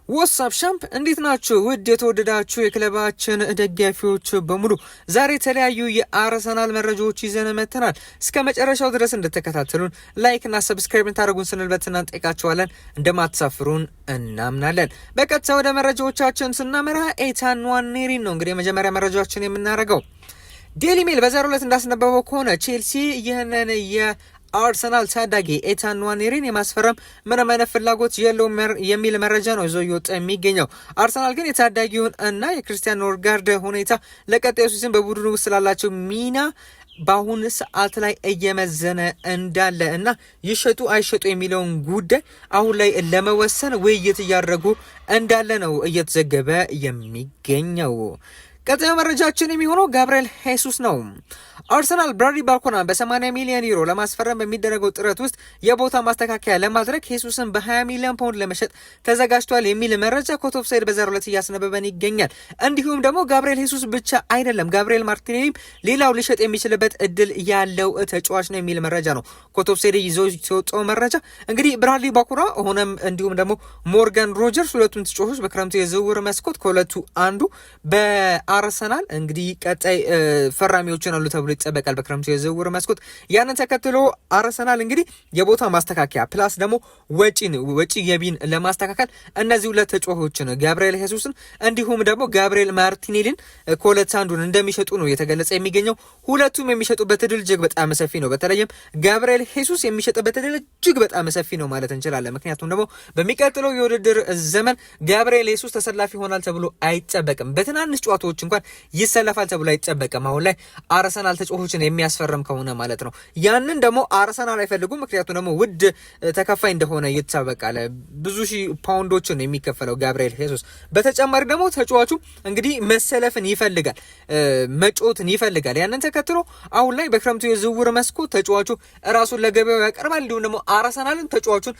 ዋትስአፕ ሻምፕ እንዴት ናችሁ? ውድ የተወደዳችሁ የክለባችን ደጋፊዎች በሙሉ ዛሬ የተለያዩ የአርሰናል መረጃዎች ይዘን መጥተናል። እስከ መጨረሻው ድረስ እንድትከታተሉን ላይክ እና ሰብስክራይብ ታደርጉን ስንል በትህትና እንጠይቃችኋለን። እንደማትሳፍሩን እናምናለን። በቀጥታ ወደ መረጃዎቻችን ስናመራ ኤታን ንዋኔሪን ነው እንግዲህ የመጀመሪያ መረጃዎችን የምናደርገው። ዴይሊ ሜል በዛሬው ዕለት እንዳስነበበው ከሆነ ቼልሲ ይህንን አርሰናል ታዳጊ ኤታን ንዋኔሪን የማስፈረም ምንም አይነት ፍላጎት የለውም የሚል መረጃ ነው ይዞ እየወጣ የሚገኘው። አርሰናል ግን የታዳጊውን እና የክርስቲያን ኖርጋርድ ሁኔታ ለቀጣዩ ሲዝን በቡድኑ ውስጥ ስላላቸው ሚና በአሁን ሰዓት ላይ እየመዘነ እንዳለ እና ይሸጡ አይሸጡ የሚለውን ጉዳይ አሁን ላይ ለመወሰን ውይይት እያደረጉ እንዳለ ነው እየተዘገበ የሚገኘው። ቀጣዩ መረጃችን የሚሆነው ጋብርኤል ሄሱስ ነው። አርሰናል ብራድሊ ባርኮላን በ80 ሚሊዮን ዩሮ ለማስፈረም በሚደረገው ጥረት ውስጥ የቦታ ማስተካከያ ለማድረግ ሄሱስን በ20 ሚሊዮን ፓውንድ ለመሸጥ ተዘጋጅቷል የሚል መረጃ ኮቶፍሳይድ በዛሬው ዕለት እያስነበበን ይገኛል። እንዲሁም ደግሞ ጋብርኤል ሄሱስ ብቻ አይደለም፣ ጋብርኤል ማርቲኔሊም ሌላው ሊሸጥ የሚችልበት እድል ያለው ተጫዋች ነው የሚል መረጃ ነው ኮቶፍሳይድ ይዞ ሲወጣው መረጃ። እንግዲህ ብራድሊ ባርኮላ ሆነም እንዲሁም ደግሞ ሞርጋን ሮጀርስ ሁለቱም ተጫዋቾች በክረምቱ የዝውውር መስኮት ከሁለቱ አንዱ በአርሰናል እንግዲህ ቀጣይ ፈራሚዎችን አሉ ተብሎ ይጠበቃል በክረምቱ የዝውውር መስኮት። ያንን ተከትሎ አርሰናል እንግዲህ የቦታ ማስተካከያ ፕላስ ደግሞ ወጪ ገቢን ለማስተካከል እነዚህ ሁለት ተጫዋቾችን ጋብርኤል ሄሱስን እንዲሁም ደግሞ ጋብርኤል ማርቲኔሊን ከሁለት አንዱን እንደሚሸጡ ነው የተገለጸ የሚገኘው። ሁለቱም የሚሸጡበት እድል እጅግ በጣም ሰፊ ነው። በተለይም ጋብርኤል ሄሱስ የሚሸጥበት እድል እጅግ በጣም ሰፊ ነው ማለት እንችላለን። ምክንያቱም ደግሞ በሚቀጥለው የውድድር ዘመን ጋብርኤል ሄሱስ ተሰላፊ ይሆናል ተብሎ አይጠበቅም። በትናንሽ ጨዋታዎች እንኳን ይሰለፋል ተብሎ አይጠበቅም። አሁን ላይ አርሰናል ተጫዋቾችን የሚያስፈርም ከሆነ ማለት ነው። ያንን ደግሞ አርሰናል አይፈልጉም። ምክንያቱም ደግሞ ውድ ተከፋይ እንደሆነ ይታወቃል። ብዙ ሺህ ፓውንዶችን የሚከፈለው ጋብርኤል ሄሱስ። በተጨማሪ ደግሞ ተጫዋቹ እንግዲህ መሰለፍን ይፈልጋል፣ መጮትን ይፈልጋል። ያንን ተከትሎ አሁን ላይ በክረምቱ የዝውውር መስኮት ተጫዋቹ ራሱን ለገበያው ያቀርባል፣ እንዲሁም ደግሞ አርሰናልን ተጫዋቹን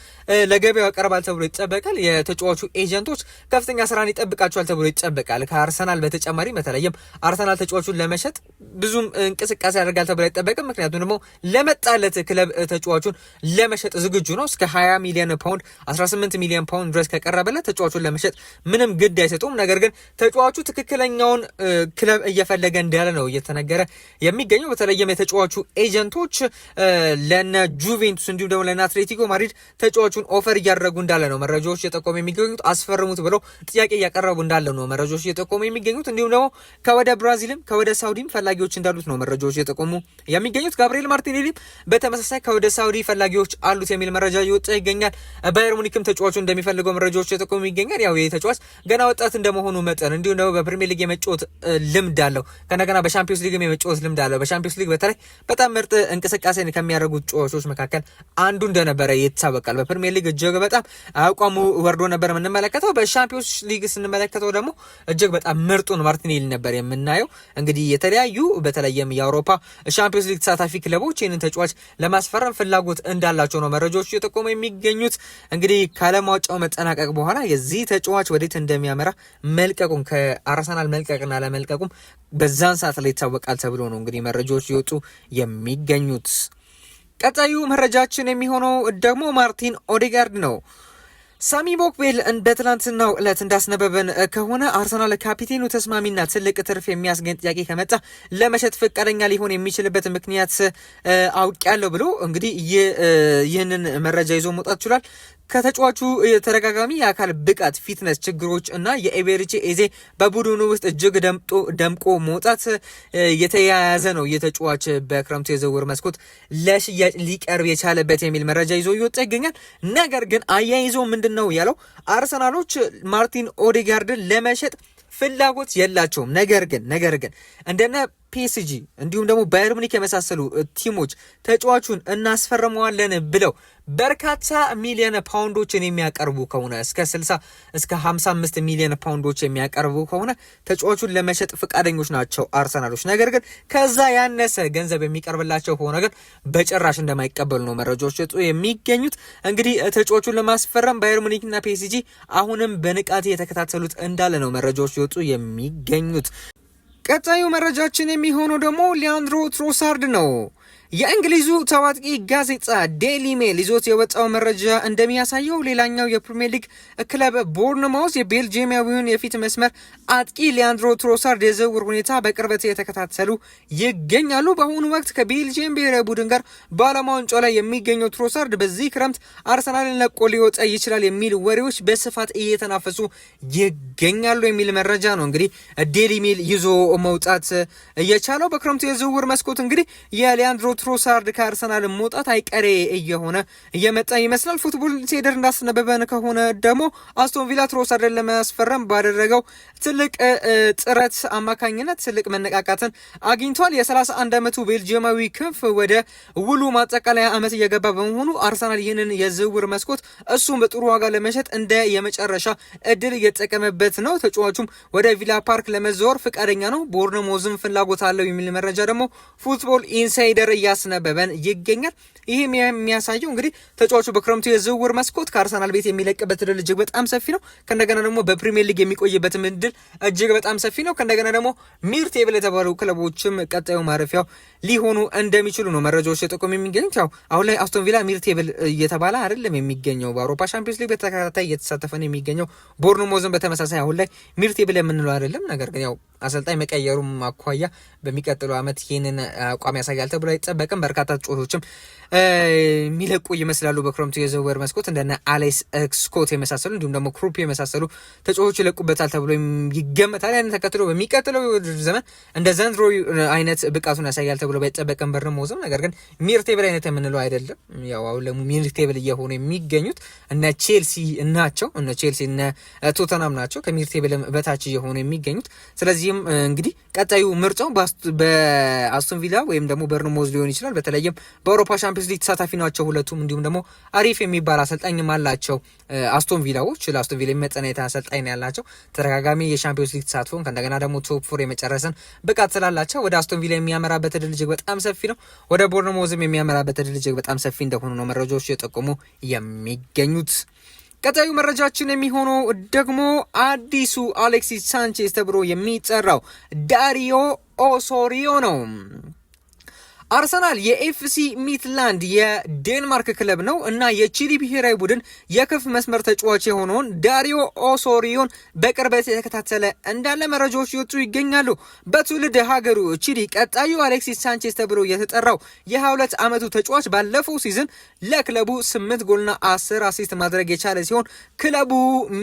ለገበያው ያቀርባል ተብሎ ይጠበቃል። የተጫዋቹ ኤጀንቶች ከፍተኛ ስራን ይጠብቃቸዋል ተብሎ ይጠበቃል። ከአርሰናል በተጨማሪ በተለይም አርሰናል ተጫዋቹን ለመሸጥ ብዙም እንቅስቃሴ ያደርጋል ተብሎ አይጠበቅም። ምክንያቱም ደግሞ ለመጣለት ክለብ ተጫዋቹን ለመሸጥ ዝግጁ ነው። እስከ 20 ሚሊዮን ፓውንድ 18 ሚሊዮን ፓውንድ ድረስ ከቀረበለት ተጫዋቹን ለመሸጥ ምንም ግድ አይሰጡም። ነገር ግን ተጫዋቹ ትክክለኛውን ክለብ እየፈለገ እንዳለ ነው እየተነገረ የሚገኘው። በተለይም የተጫዋቹ ኤጀንቶች ለነ ጁቬንቱስ እንዲሁም ደግሞ ለነ አትሌቲኮ ማድሪድ ተጫዋቹን ኦፈር እያደረጉ እንዳለ ነው መረጃዎች እየጠቆሙ የሚገኙት። አስፈርሙት ብለው ጥያቄ እያቀረቡ እንዳለ ነው መረጃዎች እየጠቆሙ የሚገኙት። እንዲሁም ደግሞ ከወደ ብራዚልም ከወደ ሳውዲም ፈላጊዎች እንዳሉት ነው መረጃዎች እየጠቆሙ የሚገኙት። ጋብርኤል ማርቲኔሊም በተመሳሳይ ከወደ ሳውዲ ፈላጊዎች አሉት የሚል መረጃ እየወጣ ይገኛል። ባየር ሙኒክም ተጫዋቹ እንደሚፈልገው መረጃዎች እየጠቆሙ ይገኛል። ያው ይህ ተጫዋች ገና ወጣት እንደመሆኑ መጠን እንዲሁም ደግሞ በፕሪሚየር ሊግ የመጫወት ልምድ አለው። ከነገና በሻምፒዮንስ ሊግም የመጫወት ልምድ አለው። በሻምፒዮንስ ሊግ በተለይ በጣም ምርጥ እንቅስቃሴን ከሚያደርጉት ተጫዋቾች መካከል አንዱ እንደነበረ ይታወቃል። በፕሪሚየር ሊግ እጅግ በጣም አቋሙ ወርዶ ነበር የምንመለከተው። በሻምፒዮንስ ሊግ ስንመለከተው ደግሞ እጅግ በጣም ምርጡን ማርቲኔሊ ነበር የምናየው። እንግዲህ የተለያዩ በተለይም የአውሮፓ ሻምፒዮንስ ሊግ ተሳታፊ ክለቦች ይህንን ተጫዋች ለማስፈረም ፍላጎት እንዳላቸው ነው መረጃዎች እየጠቆሙ የሚገኙት። እንግዲህ ካለማውጫው መጠናቀቅ በኋላ የዚህ ተጫዋች ወዴት እንደሚያመራ መልቀቁም ከአርሰናል መልቀቅና ለመልቀቁም በዛን ሰዓት ላይ ይታወቃል ተብሎ ነው እንግዲህ መረጃዎች እየወጡ የሚገኙት። ቀጣዩ መረጃችን የሚሆነው ደግሞ ማርቲን ኦዴጋርድ ነው። ሳሚ ቦክቤል በትላንትናው ዕለት እንዳስነበበን ከሆነ አርሰናል ካፒቴኑ ተስማሚና ትልቅ ትርፍ የሚያስገኝ ጥያቄ ከመጣ ለመሸጥ ፈቃደኛ ሊሆን የሚችልበት ምክንያት አውቄያለሁ ብሎ እንግዲህ ይህንን መረጃ ይዞ መውጣት ችሏል። ከተጫዋቹ ተደጋጋሚ የአካል ብቃት ፊትነስ ችግሮች እና የኤቤሪቺ ኤዜ በቡድኑ ውስጥ እጅግ ደምቆ መውጣት የተያያዘ ነው የተጫዋች በክረምቱ የዝውውር መስኮት ለሽያጭ ሊቀርብ የቻለበት የሚል መረጃ ይዞ እየወጣ ይገኛል። ነገር ግን አያይዞ ምንድን ነው ያለው አርሰናሎች ማርቲን ኦዴጋርድን ለመሸጥ ፍላጎት የላቸውም። ነገር ግን እንደነ ፒኤስጂ እንዲሁም ደግሞ ባየር ሙኒክ የመሳሰሉ ቲሞች ተጫዋቹን እናስፈርመዋለን ብለው በርካታ ሚሊዮን ፓውንዶችን የሚያቀርቡ ከሆነ እስከ 60 እስከ 55 ሚሊዮን ፓውንዶች የሚያቀርቡ ከሆነ ተጫዋቹን ለመሸጥ ፈቃደኞች ናቸው አርሰናሎች። ነገር ግን ከዛ ያነሰ ገንዘብ የሚቀርብላቸው ከሆነ ግን በጭራሽ እንደማይቀበሉ ነው መረጃዎች ወጡ የሚገኙት። እንግዲህ ተጫዋቹን ለማስፈረም ባየር ሙኒክና ፒኤስጂ አሁንም በንቃት የተከታተሉት እንዳለ ነው መረጃዎች ወጡ የሚገኙት። ቀጣዩ መረጃችን የሚሆነው ደግሞ ሊያንድሮ ትሮሳርድ ነው። የእንግሊዙ ታዋቂ ጋዜጣ ዴይሊ ሜል ይዞት የወጣው መረጃ እንደሚያሳየው ሌላኛው የፕሪሚየር ሊግ ክለብ ቦርንማውዝ የቤልጂየማዊውን የፊት መስመር አጥቂ ሊያንድሮ ትሮሳርድ የዝውውር ሁኔታ በቅርበት የተከታተሉ ይገኛሉ። በአሁኑ ወቅት ከቤልጂየም ብሔራዊ ቡድን ጋር በዓለም ዋንጫው ላይ የሚገኘው ትሮሳርድ በዚህ ክረምት አርሰናልን ለቆ ሊወጣ ይችላል የሚል ወሬዎች በስፋት እየተናፈሱ ይገኛሉ የሚል መረጃ ነው እንግዲህ ዴይሊ ሜል ይዞ መውጣት እየቻለው። በክረምቱ የዝውውር መስኮት እንግዲህ የሊያንድሮ ትሮሳርድ ከአርሰናል መውጣት አይቀሬ እየሆነ እየመጣ ይመስላል። ፉትቦል ኢንሳይደር እንዳስነበበን ከሆነ ደግሞ አስቶን ቪላ ትሮሳርድን ለማስፈረም ባደረገው ትልቅ ጥረት አማካኝነት ትልቅ መነቃቃትን አግኝቷል። የ31 ዓመቱ ቤልጂየማዊ ክንፍ ወደ ውሉ ማጠቃለያ ዓመት እየገባ በመሆኑ አርሰናል ይህንን የዝውውር መስኮት እሱም በጥሩ ዋጋ ለመሸጥ እንደ የመጨረሻ እድል እየተጠቀመበት ነው። ተጫዋቹም ወደ ቪላ ፓርክ ለመዘወር ፍቃደኛ ነው። ቦርንማውዝም ፍላጎት አለው የሚል መረጃ ደግሞ ፉትቦል ኢንሳይደር እያስነበበን ይገኛል። ይህም የሚያሳየው እንግዲህ ተጫዋቹ በክረምቱ የዝውውር መስኮት ከአርሰናል ቤት የሚለቅበት እድል እጅግ በጣም ሰፊ ነው። ከእንደገና ደግሞ በፕሪሚየር ሊግ የሚቆይበትም እድል እጅግ በጣም ሰፊ ነው። ከእንደገና ደግሞ ሚድ ቴብል የተባሉ ክለቦችም ቀጣዩ ማረፊያው ሊሆኑ እንደሚችሉ ነው መረጃዎች የጠቆሙ የሚገኙት። ያው አሁን ላይ አስቶን ቪላ ሚድ ቴብል እየተባለ አይደለም የሚገኘው፣ በአውሮፓ ሻምፒዮንስ ሊግ በተከታታይ እየተሳተፈ ነው የሚገኘው። ቦርንማውዝም በተመሳሳይ አሁን ላይ ሚድ ቴብል የምንለው አይደለም። ነገር ግን ያው አሰልጣኝ መቀየሩም አኳያ በሚቀጥለው ዓመት ይህንን አቋም ያሳያል ተብሎ አይጠበቅም። በርካታ ተጫዋቾችም የሚለቁ ይመስላሉ በክረምቱ የዝውውር መስኮት እንደነ አሌክስ ስኮት የመሳሰሉ እንዲሁም ደግሞ ክሩፕ የመሳሰሉ ተጫዋቾች ይለቁበታል ተብሎ ይገመታል። ያን ተከትሎ በሚቀጥለው ዘመን እንደ ዘንድሮ አይነት ብቃቱን ያሳያል ተብሎ ባይጠበቅም ቦርንማውዝም፣ ነገር ግን ሚድ ቴብል አይነት የምንለው አይደለም። ያው አሁን ሚድ ቴብል እየሆኑ የሚገኙት እነ ቼልሲ ናቸው፣ እነ ቼልሲ እነ ቶተናም ናቸው ከሚድ ቴብል በታች እየሆኑ የሚገኙት። ስለዚህም እንግዲህ ቀጣዩ ምርጫው በአስቶን ቪላ ወይም ደግሞ ቦርንማውዝ ሊሆን ይችላል። በተለይም በአውሮፓ ሻምፒዮንስ ሊግ ተሳታፊ ናቸው ሁለቱም። እንዲሁም ደግሞ አሪፍ የሚባል አሰልጣኝም አላቸው አስቶን ቪላዎች። ለአስቶን ቪላ የሚመጠን አሰልጣኝ ነው ያላቸው። ተደጋጋሚ የሻምፒዮንስ ሊግ ተሳትፎን ከእንደገና ደግሞ ቶፕ ፎር የመጨረስን ብቃት ስላላቸው ወደ አስቶን ቪላ የሚያመራበት እድል እጅግ በጣም ሰፊ ነው። ወደ ቦርንማውዝም የሚያመራበት እድል እጅግ በጣም ሰፊ እንደሆኑ ነው መረጃዎች የጠቆሙ የሚገኙት። ቀጣዩ መረጃችን የሚሆነው ደግሞ አዲሱ አሌክሲስ ሳንቼዝ ተብሎ የሚጠራው ዳሪዮ ኦሶሪዮ ነው። አርሰናል የኤፍሲ ሚትላንድ የዴንማርክ ክለብ ነው እና የቺሊ ብሔራዊ ቡድን የክፍ መስመር ተጫዋች የሆነውን ዳሪዮ ኦሶሪዮን በቅርበት የተከታተለ እንዳለ መረጃዎች ይወጡ ይገኛሉ። በትውልድ ሀገሩ ቺሊ ቀጣዩ አሌክሲስ ሳንቼዝ ተብሎ የተጠራው የ22 ዓመቱ ተጫዋች ባለፈው ሲዝን ለክለቡ 8 ጎልና 10 አሲስት ማድረግ የቻለ ሲሆን ክለቡ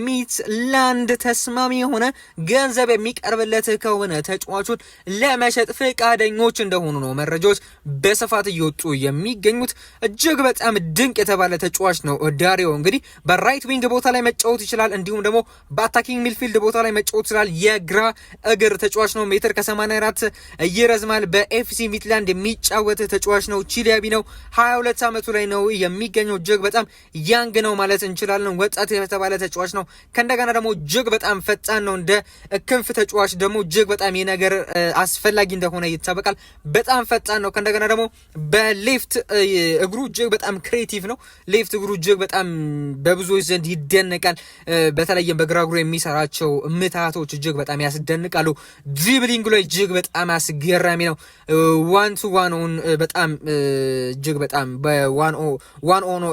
ሚትላንድ ተስማሚ የሆነ ገንዘብ የሚቀርብለት ከሆነ ተጫዋቹን ለመሸጥ ፈቃደኞች እንደሆኑ ነው መረጃዎች በስፋት እየወጡ የሚገኙት። እጅግ በጣም ድንቅ የተባለ ተጫዋች ነው ዳሪዮ። እንግዲህ በራይት ዊንግ ቦታ ላይ መጫወት ይችላል፣ እንዲሁም ደግሞ በአታኪንግ ሚድፊልድ ቦታ ላይ መጫወት ይችላል። የግራ እግር ተጫዋች ነው። ሜትር ከ84 ይረዝማል። በኤፍሲ ሚትላንድ የሚጫወት ተጫዋች ነው። ቺሊያዊ ነው። 22 ዓመቱ ላይ ነው የሚገኘው። እጅግ በጣም ያንግ ነው ማለት እንችላለን። ወጣት የተባለ ተጫዋች ነው። ከእንደገና ደግሞ እጅግ በጣም ፈጣን ነው። እንደ ክንፍ ተጫዋች ደግሞ እጅግ በጣም የነገር አስፈላጊ እንደሆነ ይታወቃል። በጣም ፈጣን ነው። እንደገና ደግሞ በሌፍት እግሩ እጅግ በጣም ክሬቲቭ ነው። ሌፍት እግሩ እጅግ በጣም በብዙዎች ዘንድ ይደነቃል። በተለይም በግራ እግሩ የሚሰራቸው ምታቶች እጅግ በጣም ያስደንቃሉ። ድሪብሊንግ ላይ እጅግ በጣም አስገራሚ ነው። ዋን ቱ ዋን በጣም እጅግ በጣም በዋን ኦን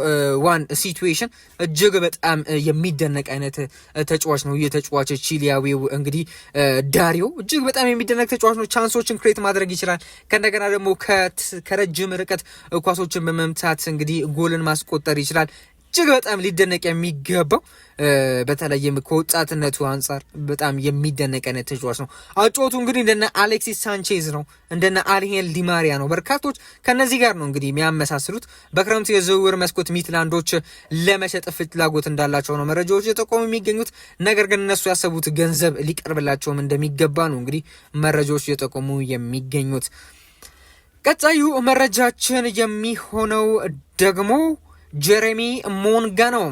ዋን ሲቹዌሽን እጅግ በጣም የሚደነቅ አይነት ተጫዋች ነው። የተጫዋች ቺሊያዊው እንግዲህ ዳሪዮ እጅግ በጣም የሚደነቅ ተጫዋች ነው። ቻንሶችን ክሬት ማድረግ ይችላል። ከእንደገና ደግሞ ከረጅም ርቀት ኳሶችን በመምታት እንግዲህ ጎልን ማስቆጠር ይችላል። እጅግ በጣም ሊደነቅ የሚገባው በተለይም ከወጣትነቱ አንጻር በጣም የሚደነቅ አይነት ተጫዋች ነው። አጫወቱ እንግዲህ እንደነ አሌክሲስ ሳንቼዝ ነው፣ እንደነ አልሄል ዲማሪያ ነው። በርካቶች ከነዚህ ጋር ነው እንግዲህ የሚያመሳስሉት። በክረምቱ የዝውውር መስኮት ሚትላንዶች ለመሸጥ ፍላጎት እንዳላቸው ነው መረጃዎች የጠቆሙ የሚገኙት። ነገር ግን እነሱ ያሰቡት ገንዘብ ሊቀርብላቸውም እንደሚገባ ነው እንግዲህ መረጃዎች የጠቆሙ የሚገኙት። ቀጣዩ መረጃችን የሚሆነው ደግሞ ጀሬሚ ሞንጋ ነው።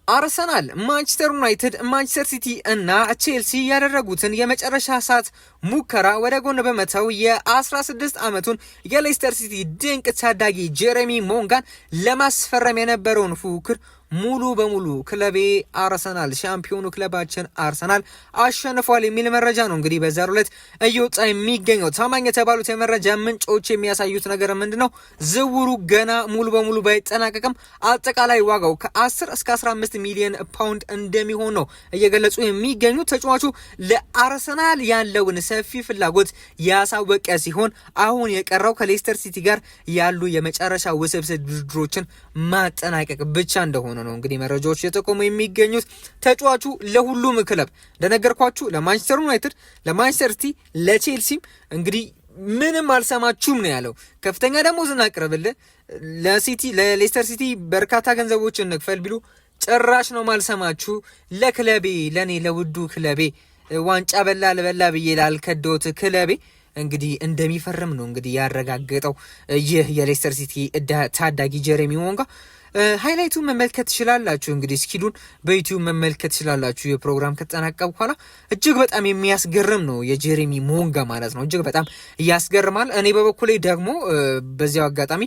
አርሰናል፣ ማንቸስተር ዩናይትድ፣ ማንቸስተር ሲቲ እና ቼልሲ ያደረጉትን የመጨረሻ ሰዓት ሙከራ ወደ ጎን በመተው የ16 ዓመቱን የሌስተር ሲቲ ድንቅ ታዳጊ ጀሬሚ ሞንጋን ለማስፈረም የነበረውን ፉክክር ሙሉ በሙሉ ክለቤ አርሰናል ሻምፒዮኑ ክለባችን አርሰናል አሸንፏል የሚል መረጃ ነው እንግዲህ በዛሬው ዕለት እየወጣ የሚገኘው። ታማኝ የተባሉት የመረጃ ምንጮች የሚያሳዩት ነገር ምንድነው? ዝውውሩ ገና ሙሉ በሙሉ ባይጠናቀቅም አጠቃላይ ዋጋው ከ10 እስከ 15 ሚሊዮን ፓውንድ እንደሚሆን ነው እየገለጹ የሚገኙት። ተጫዋቹ ለአርሰናል ያለውን ሰፊ ፍላጎት ያሳወቀ ሲሆን አሁን የቀረው ከሌስተር ሲቲ ጋር ያሉ የመጨረሻ ውስብስብ ድርድሮችን ማጠናቀቅ ብቻ እንደሆነ ነው እንግዲህ መረጃዎች እየጠቆሙ የሚገኙት። ተጫዋቹ ለሁሉም ክለብ እንደነገርኳችሁ ለማንቸስተር ዩናይትድ፣ ለማንቸስተር ሲቲ፣ ለቼልሲም እንግዲህ ምንም አልሰማችሁም ነው ያለው። ከፍተኛ ደሞዝ እናቅርብልህ ለሲቲ ለሌስተር ሲቲ በርካታ ገንዘቦችን እንክፈል ቢሉ ጭራሽ ነው ማልሰማችሁ። ለክለቤ ለኔ ለውዱ ክለቤ ዋንጫ በላ ለበላ ብዬ ላልከዶት ክለቤ እንግዲህ እንደሚፈርም ነው እንግዲህ ያረጋገጠው ይህ የሌስተር ሲቲ ታዳጊ ጀሬሚ ሞንጋ። ሃይላይቱን መመልከት ትችላላችሁ። እንግዲህ ስኪሉን በዩቲዩብ መመልከት ትችላላችሁ። የፕሮግራም ከተጠናቀቀ በኋላ እጅግ በጣም የሚያስገርም ነው የጀሬሚ ሞንጋ ማለት ነው። እጅግ በጣም ያስገርማል። እኔ በበኩሌ ደግሞ በዚያው አጋጣሚ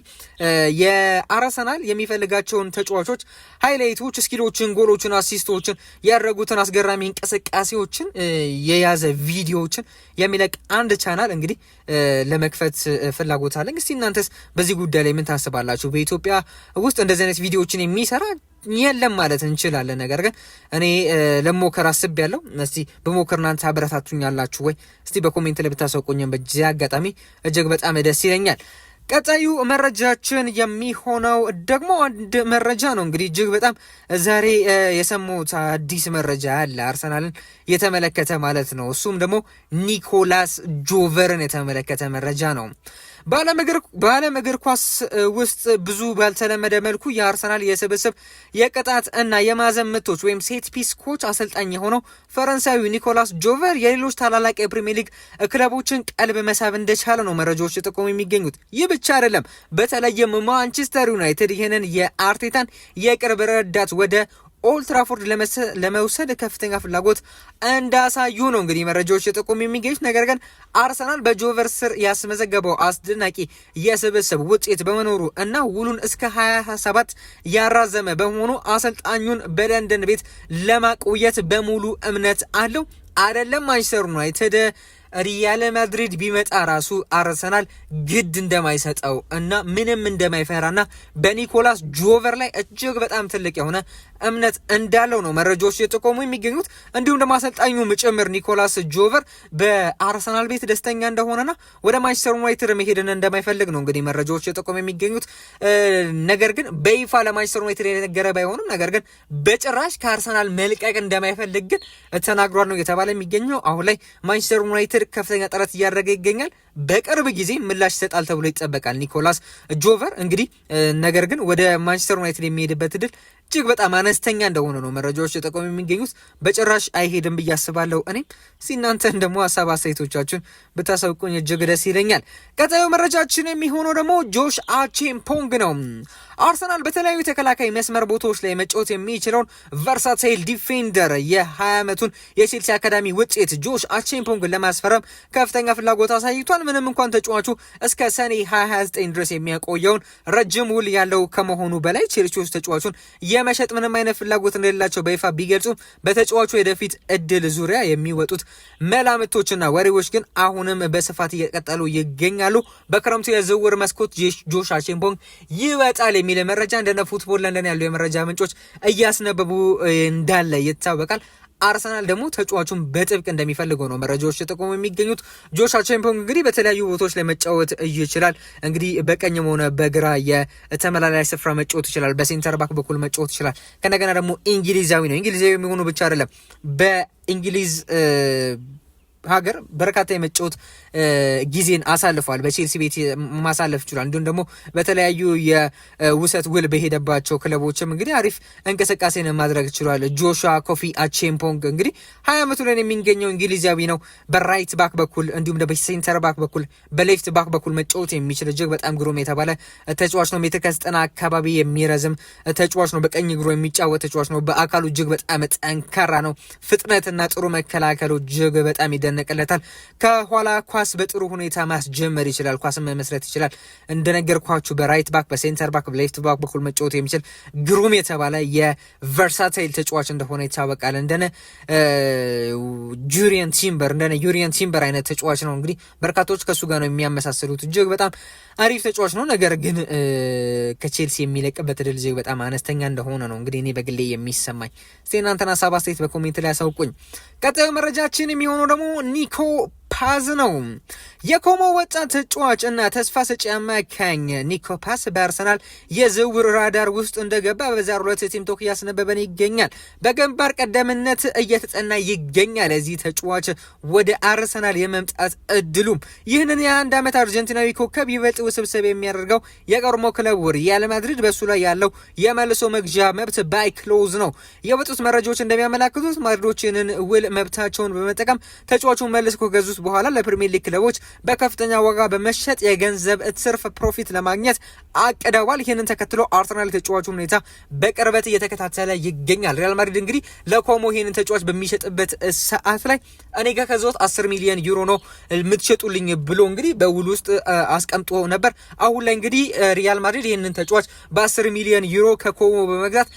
የአርሰናል የሚፈልጋቸውን ተጫዋቾች ሃይላይቶች፣ ስኪሎችን፣ ጎሎችን፣ አሲስቶችን ያደረጉትን አስገራሚ እንቅስቃሴዎችን የያዘ ቪዲዮዎችን የሚለቅ አንድ ቻናል እንግዲህ ለመክፈት ፍላጎት አለኝ። እስቲ እናንተስ በዚህ ጉዳይ ላይ ምን ታስባላችሁ? በኢትዮጵያ ውስጥ እንደዚህ አይነት ቪዲዮዎችን የሚሰራ የለም ማለት እንችላለን። ነገር ግን እኔ ለሞከር አስቤያለሁ። እስቲ በሞከር እናንተ አበረታቱኛላችሁ ወይ? እስቲ በኮሜንት ላይ ብታሳውቁኝ በዚህ አጋጣሚ እጅግ በጣም ደስ ይለኛል። ቀጣዩ መረጃችን የሚሆነው ደግሞ አንድ መረጃ ነው እንግዲህ እጅግ በጣም ዛሬ የሰሙት አዲስ መረጃ አለ አርሰናልን የተመለከተ ማለት ነው። እሱም ደግሞ ኒኮላስ ጆቨርን የተመለከተ መረጃ ነው። በዓለም እግር ኳስ ውስጥ ብዙ ባልተለመደ መልኩ የአርሰናል የስብስብ የቅጣት እና የማዕዘን ምቶች ወይም ሴት ፒስ ኮች አሰልጣኝ የሆነው ፈረንሳዊ ኒኮላስ ጆቨር የሌሎች ታላላቅ የፕሪሚየር ሊግ ክለቦችን ቀልብ መሳብ እንደቻለ ነው መረጃዎች የጠቆሙ የሚገኙት። ይህ ብቻ አይደለም። በተለይም ማንቸስተር ዩናይትድ ይህንን የአርቴታን የቅርብ ረዳት ወደ ኦልትራፎርድ ለመውሰድ ከፍተኛ ፍላጎት እንዳሳዩ ነው እንግዲህ መረጃዎች የጠቆሙ የሚገኙት። ነገር ግን አርሰናል በጆቨር ስር ያስመዘገበው አስደናቂ የስብስብ ውጤት በመኖሩ እና ውሉን እስከ 2027 ያራዘመ በመሆኑ አሰልጣኙን በለንደን ቤት ለማቆየት በሙሉ እምነት አለው። አይደለም ማንቸስተር ዩናይትድ ሪያል ማድሪድ ቢመጣ ራሱ አርሰናል ግድ እንደማይሰጠው እና ምንም እንደማይፈራና በኒኮላስ ጆቨር ላይ እጅግ በጣም ትልቅ የሆነ እምነት እንዳለው ነው መረጃዎች የጠቆሙ የሚገኙት። እንዲሁም ደግሞ አሰልጣኙም ጭምር ኒኮላስ ጆቨር በአርሰናል ቤት ደስተኛ እንደሆነና ወደ ማንቸስተር ዩናይትድ መሄድን እንደማይፈልግ ነው እንግዲህ መረጃዎች የጠቆሙ የሚገኙት። ነገር ግን በይፋ ለማንቸስተር ዩናይትድ የነገረ ባይሆንም ነገር ግን በጭራሽ ከአርሰናል መልቀቅ እንደማይፈልግ ግን ተናግሯል ነው የተባለ የሚገኘው። አሁን ላይ ማንቸስተር ዩናይትድ ከፍተኛ ጥረት እያደረገ ይገኛል። በቅርብ ጊዜ ምላሽ ይሰጣል ተብሎ ይጠበቃል ኒኮላስ ጆቨር እንግዲህ። ነገር ግን ወደ ማንቸስተር ዩናይትድ የሚሄድበት እድል እጅግ በጣም አነስተኛ እንደሆነ ነው መረጃዎች የጠቆሙ የሚገኙት። በጭራሽ አይሄድም ብዬ አስባለሁ። እኔም እናንተን ደግሞ ሀሳብ አስተያየቶቻችሁን ብታሳውቁኝ እጅግ ደስ ይለኛል። ቀጣዩ መረጃችን የሚሆነው ደግሞ ጆሽ አቼምፖንግ ነው። አርሰናል በተለያዩ ተከላካይ መስመር ቦታዎች ላይ መጫወት የሚችለውን ቨርሳታይል ዲፌንደር የ20 ዓመቱን የቼልሲ አካዳሚ ውጤት ጆሽ አቼምፖንግን ለማስፈረም ከፍተኛ ፍላጎት አሳይቷል። ምንም እንኳን ተጫዋቹ እስከ ሰኔ 2029 ድረስ የሚያቆየውን ረጅም ውል ያለው ከመሆኑ በላይ ቼልሲዎች ተጫዋቹን የመሸጥ ምንም አይነት ፍላጎት እንደሌላቸው በይፋ ቢገልጹም በተጫዋቹ የወደፊት እድል ዙሪያ የሚወጡት መላምቶችና ወሬዎች ግን አሁንም በስፋት እየቀጠሉ ይገኛሉ። በክረምቱ የዝውውር መስኮት ጆሽ አቼምፖንግ ይወጣል የሚል መረጃ እንደነ ፉትቦል ለንደን ያሉ የመረጃ ምንጮች እያስነበቡ እንዳለ ይታወቃል። አርሰናል ደግሞ ተጫዋቹን በጥብቅ እንደሚፈልገው ነው መረጃዎች የጠቆሙ የሚገኙት። ጆሽ አቼምፖንግ እንግዲህ በተለያዩ ቦታዎች ላይ መጫወት ይችላል። እንግዲህ በቀኝም ሆነ በግራ የተመላላይ ስፍራ መጫወት ይችላል። በሴንተር ባክ በኩል መጫወት ይችላል። ከነገና ደግሞ እንግሊዛዊ ነው። እንግሊዛዊ የሚሆኑ ብቻ አይደለም በእንግሊዝ ሀገር በርካታ የመጫወት ጊዜን አሳልፏል። በቼልሲ ቤት ማሳለፍ ይችላል። እንዲሁም ደግሞ በተለያዩ የውሰት ውል በሄደባቸው ክለቦችም እንግዲህ አሪፍ እንቅስቃሴን ማድረግ ይችላል። ጆሹዋ ኮፊ አቼምፖንግ እንግዲህ 20 ዓመቱ ላይ የሚገኘው እንግሊዛዊ ነው። በራይት ባክ በኩል እንዲሁም ደግሞ በሴንተር ባክ በኩል በሌፍት ባክ በኩል መጫወት የሚችል እጅግ በጣም ግሩም የተባለ ተጫዋች ነው። ሜትር ከ90 አካባቢ የሚረዝም ተጫዋች ነው። በቀኝ እግሩ የሚጫወት ተጫዋች ነው። በአካሉ እጅግ በጣም ጠንካራ ነው። ፍጥነትና ጥሩ መከላከሉ እጅግ በጣም ይደነቅለታል። ከኋላ ኳስ በጥሩ ሁኔታ ማስጀመር ይችላል፣ ኳስን መመስረት ይችላል። እንደነገርኳችሁ በራይት ባክ፣ በሴንተር ባክ፣ በሌፍት ባክ በኩል መጫወት የሚችል ግሩም የተባለ የቨርሳታይል ተጫዋች እንደሆነ ይታወቃል። እንደነ ዩሪየን ቲምበር አይነት ተጫዋች ነው። እንግዲህ በርካቶች ከሱ ጋር ነው የሚያመሳስሉት። እጅግ በጣም አሪፍ ተጫዋች ነው። ነገር ግን ከቼልሲ የሚለቅበት እድል እጅግ በጣም አነስተኛ እንደሆነ ነው እንግዲህ እኔ በግሌ የሚሰማኝ። እስቲ እናንተና ሀሳብ አስተያየት በኮሜንት ላይ ያሳውቁኝ። ቀጣዩ መረጃችን የሚሆነው ደግሞ ኒኮ ፓዝ ነው። የኮሞ ወጣት ተጫዋች እና ተስፋ ሰጪ አማካኝ ኒኮ ፓዝ በአርሰናል የዝውውር ራዳር ውስጥ እንደገባ በዛሬው ዕለት ቲም ቶክ እያስነበበን ይገኛል። በግንባር ቀደምነት እየተጠና ይገኛል እዚህ ተጫዋች ወደ አርሰናል የመምጣት እድሉም። ይህንን የ21 ዓመት አርጀንቲናዊ ኮከብ ይበልጥ ውስብስብ የሚያደርገው የቀድሞ ክለቡ ሪያል ማድሪድ በሱ ላይ ያለው የመልሶ መግዣ መብት ባይ ክሎዝ ነው። የወጡት መረጃዎች እንደሚያመላክቱት ማድሪዶች ይህንን ውል መብታቸውን በመጠቀም ተጫዋቹን መልስ ከገዙት በኋላ ለፕሪሚየር ሊግ ክለቦች በከፍተኛ ዋጋ በመሸጥ የገንዘብ ትርፍ ፕሮፊት ለማግኘት አቅደዋል። ይህንን ተከትሎ አርሰናል ተጫዋቹ ሁኔታ በቅርበት እየተከታተለ ይገኛል። ሪያል ማድሪድ እንግዲህ ለኮሞ ይህንን ተጫዋች በሚሸጥበት ሰዓት ላይ እኔ ጋር ከዛው 10 ሚሊዮን ዩሮ ነው የምትሸጡልኝ ብሎ እንግዲህ በውል ውስጥ አስቀምጦ ነበር። አሁን ላይ እንግዲህ ሪያል ማድሪድ ይህንን ተጫዋች በ10 ሚሊዮን ዩሮ ከኮሞ በመግዛት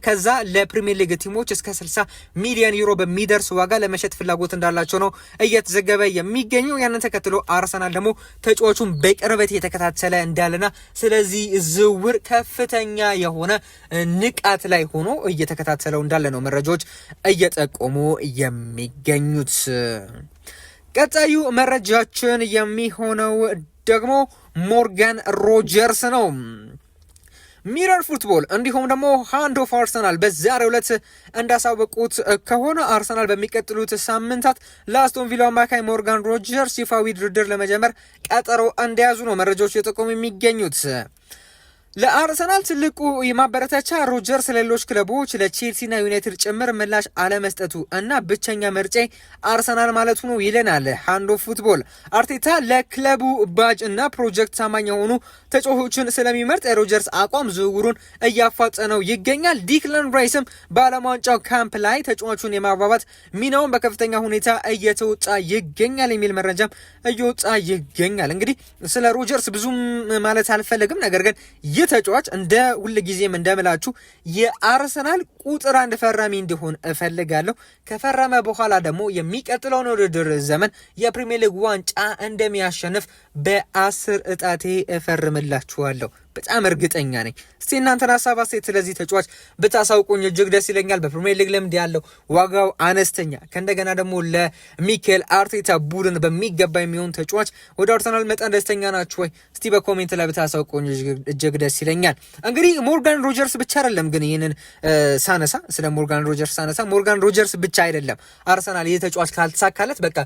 ከዛ ለፕሪሚየር ሊግ ቲሞች እስከ 60 ሚሊዮን ዩሮ በሚደርስ ዋጋ ለመሸጥ ፍላጎት እንዳላቸው ነው እየተዘገበ የሚገኘው። ያንን ተከትሎ አርሰናል ደግሞ ተጫዋቹን በቅርበት እየተከታተለ እንዳለና ስለዚህ ዝውውር ከፍተኛ የሆነ ንቃት ላይ ሆኖ እየተከታተለው እንዳለ ነው መረጃዎች እየጠቆሙ የሚገኙት። ቀጣዩ መረጃችን የሚሆነው ደግሞ ሞርጋን ሮጀርስ ነው። ሚረር ፉትቦል እንዲሁም ደግሞ ሃንድ ኦፍ አርሰናል በዛሬው ዕለት እንዳሳወቁት ከሆነ አርሰናል በሚቀጥሉት ሳምንታት ለአስቶን ቪላ አማካይ ሞርጋን ሮጀርስ ይፋዊ ድርድር ለመጀመር ቀጠሮ እንደያዙ ነው መረጃዎች እየጠቆሙ የሚገኙት። ለአርሰናል ትልቁ የማበረታቻ ሮጀርስ ለሌሎች ክለቦች ለቼልሲና ዩናይትድ ጭምር ምላሽ አለመስጠቱ እና ብቸኛ ምርጫ አርሰናል ማለቱ ነው ይለናል ሃንድ ኦፍ ፉትቦል። አርቴታ ለክለቡ ባጅ እና ፕሮጀክት ታማኝ የሆኑ ተጫዋቾችን ስለሚመርጥ የሮጀርስ አቋም ዝውውሩን እያፋጠነው ይገኛል። ዲክላን ራይስም በዓለም ዋንጫው ካምፕ ላይ ተጫዋቹን የማባባት ሚናውን በከፍተኛ ሁኔታ እየተወጣ ይገኛል የሚል መረጃም እየወጣ ይገኛል። እንግዲህ ስለ ሮጀርስ ብዙም ማለት አልፈለግም፣ ነገር ግን ተጫዋች እንደ ሁሉ ጊዜም እንደምላችሁ የአርሰናል ቁጥር 1 ፈራሚ እንዲሆን እፈልጋለሁ። ከፈረመ በኋላ ደግሞ የሚቀጥለውን ውድድር ዘመን የፕሪሚየር ሊግ ዋንጫ እንደሚያሸንፍ በ10 እጣቴ እፈርምላችኋለሁ። በጣም እርግጠኛ ነኝ። እስቲ እናንተን ሀሳብ አስተያየት ስለዚህ ተጫዋች ብታሳውቁኝ እጅግ ደስ ይለኛል። በፕሪሚየር ሊግ ልምድ ያለው ዋጋው አነስተኛ ከእንደገና ደግሞ ለሚኬል አርቴታ ቡድን በሚገባ የሚሆን ተጫዋች ወደ አርሰናል መጣን ደስተኛ ናችሁ ወይ? እስቲ በኮሜንት ላይ ብታሳውቁኝ እጅግ ደስ ይለኛል። እንግዲህ ሞርጋን ሮጀርስ ብቻ አይደለም ግን ይህንን ሳነሳ ስለ ሞርጋን ሮጀርስ ሳነሳ ሞርጋን ሮጀርስ ብቻ አይደለም አርሰናል ይህ ተጫዋች ካልተሳካለት በቃ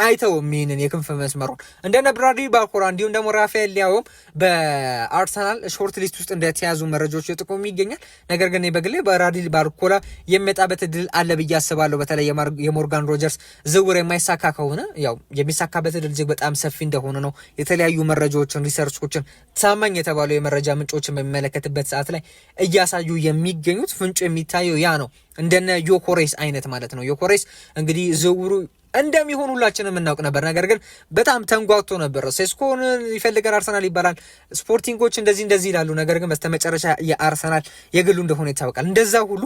አይተውም ይህንን የክንፍ መስመሩን እንደነ ብራድሊ ባርኮላ እንዲሁም ደግሞ ራፋኤል ሊያውም በአርሰናል ሾርት ሊስት ውስጥ እንደተያዙ መረጃዎች የጠቆሙ ይገኛል። ነገር ግን በግሌ ብራድሊ ባርኮላ የሚመጣበት እድል አለ ብዬ አስባለሁ። በተለይ የሞርጋን ሮጀርስ ዝውውር የማይሳካ ከሆነ ያው የሚሳካበት እድል እጅግ በጣም ሰፊ እንደሆነ ነው የተለያዩ መረጃዎችን ሪሰርቾችን ታማኝ የተባሉ የመረጃ ምንጮችን በሚመለከትበት ሰዓት ላይ እያሳዩ የሚገኙት ፍንጩ የሚታየው ያ ነው። እንደነ ዮኮሬስ አይነት ማለት ነው። ዮኮሬስ እንግዲህ ዝውውሩ እንደሚሆን ሁላችንም እናውቅ ነበር። ነገር ግን በጣም ተንጓቶ ነበር። ሴስኮን ይፈልጋል አርሰናል ይባላል፣ ስፖርቲንጎች እንደዚህ ይላሉ። ነገር ግን በስተመጨረሻ የአርሰናል የግሉ እንደሆነ ይታወቃል። እንደዛ ሁሉ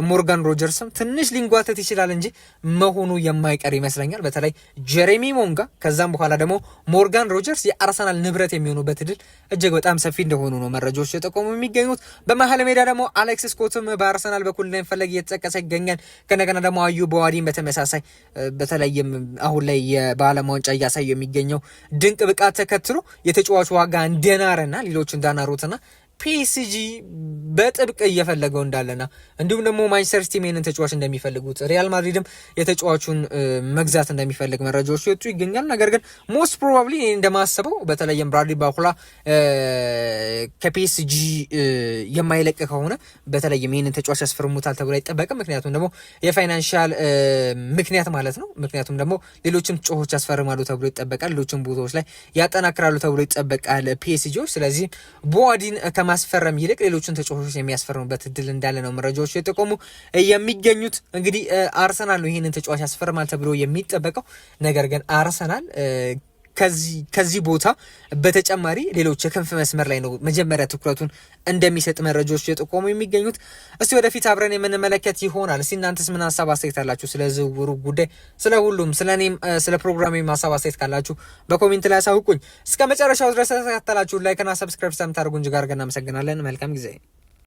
ሞርጋን ሮጀርስም ትንሽ ሊንጓተት ይችላል እንጂ መሆኑ የማይቀር ይመስለኛል። በተለይ ጀሬሚ ሞንጋ ከዛም በኋላ ደግሞ ሞርጋን ሮጀርስ የአርሰናል ንብረት የሚሆኑበት እድል እጅግ በጣም ሰፊ እንደሆኑ ነው መረጃዎች የጠቆሙ የሚገኙት። በመሀል ሜዳ ደግሞ አሌክስ ስኮትም በአርሰናል በኩል እንደሚፈለግ እየተጠቀሰ ይገኛል። ከነገና ደግሞ አዩ በዋዲን በተመሳሳይ በተለይ አሁን ላይ የዓለም ዋንጫ እያሳየ የሚገኘው ድንቅ ብቃት ተከትሎ የተጫዋቹ ዋጋ እንደናረና ሌሎች እንዳናሩትና ፒኤስጂ በጥብቅ እየፈለገው እንዳለና እንዲሁም ደግሞ ማንቸስተር ሲቲ ይህንን ተጫዋች እንደሚፈልጉት ሪያል ማድሪድም የተጫዋቹን መግዛት እንደሚፈልግ መረጃዎች ይወጡ ይገኛል። ነገር ግን ሞስት ፕሮባብሊ እንደማስበው በተለይም ብራድሊ ባርኮላ ከፒኤስጂ የማይለቅ ከሆነ በተለይም ይህንን ተጫዋች ያስፈርሙታል ተብሎ አይጠበቅም። ምክንያቱም ደግሞ የፋይናንሻል ምክንያት ማለት ነው። ምክንያቱም ደግሞ ሌሎችም ተጫዋቾች ያስፈርማሉ ተብሎ ይጠበቃል። ሌሎችም ቦታዎች ላይ ያጠናክራሉ ተብሎ ይጠበቃል ፒኤስጂዎች። ስለዚህ ቦዋዲን ከማስፈረም ይልቅ ሌሎችን ተጫዋቾች የሚያስፈርሙበት እድል እንዳለ ነው መረጃዎች የጠቆሙ የሚገኙት። እንግዲህ አርሰናል ነው ይህንን ተጫዋች ያስፈርማል ተብሎ የሚጠበቀው። ነገር ግን አርሰናል ከዚህ ቦታ በተጨማሪ ሌሎች የክንፍ መስመር ላይ ነው መጀመሪያ ትኩረቱን እንደሚሰጥ መረጃዎች የጠቆሙ የሚገኙት። እስቲ ወደፊት አብረን የምንመለከት ይሆናል። እስቲ እናንተስ ምን ሀሳብ አስተያየት አላችሁ ስለ ዝውውሩ ጉዳይ? ስለ ሁሉም ስለ እኔም ስለ ፕሮግራሜ ሀሳብ አስተያየት ካላችሁ በኮሜንት ላይ አሳውቁኝ። እስከ መጨረሻው ድረስ ተከታተላችሁ ላይክና ሰብስክራይብ ስለምታደርጉ እጅግ አድርገን እናመሰግናለን። መልካም ጊዜ